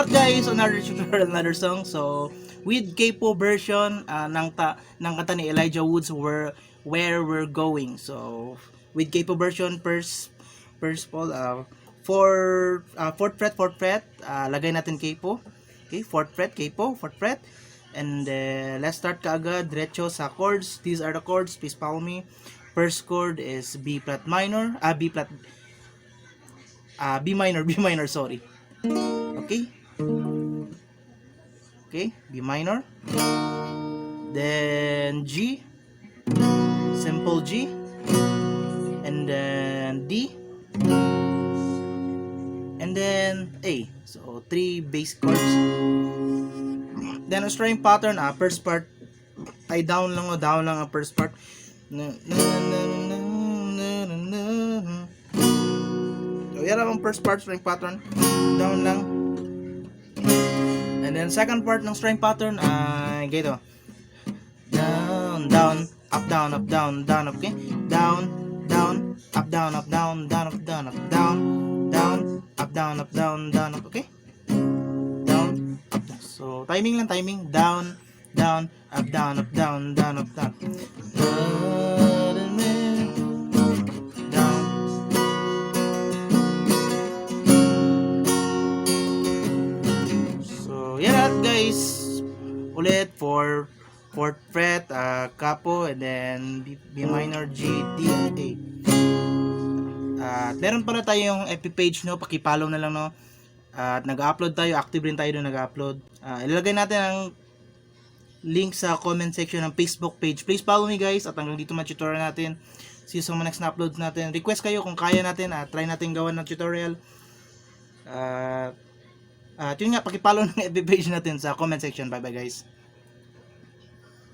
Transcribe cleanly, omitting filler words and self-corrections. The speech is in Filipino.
start guys, another tutorial, another song. So, with K-pop version ng kanta ni Elijah Woods, Where We're Going. So, with K-pop version, first Paul, fourth fret, lagay natin K-pop. Okay, fourth fret, K-pop, fourth fret. And let's start kaagad, diretso sa chords. These are the chords, please follow me. First chord is B flat minor, B minor, sorry. Okay? Okay, B minor. Then G, simple G. And then D. And then A. So, 3 basic chords. Then, ang string pattern, first part, ay down lang ang first part. So, yan ang first part, string pattern. Down lang. And then second part ng string pattern ay ganito. Down, down, up, down, up, okay? Down, down, up, down, up, down, up, down, down, up, down, up, okay? Down, up, down. So, timing lang, down, down, up, down, down. Guys, ulit for fourth fret, capo, and then B minor, G, D, A. At meron pala tayong FB page, no, paki-follow na lang, no. At nag-upload tayo, active rin tayo doon nag-upload. Ilalagay natin ang link sa comment section ng Facebook page. Please follow me guys, at hanggang dito tutorial natin. See you sa mga next na uploads natin. Request kayo kung kaya natin, try natin gawan ng tutorial. Yun nga, paki-follow ng FB page natin sa comment section. Bye bye guys.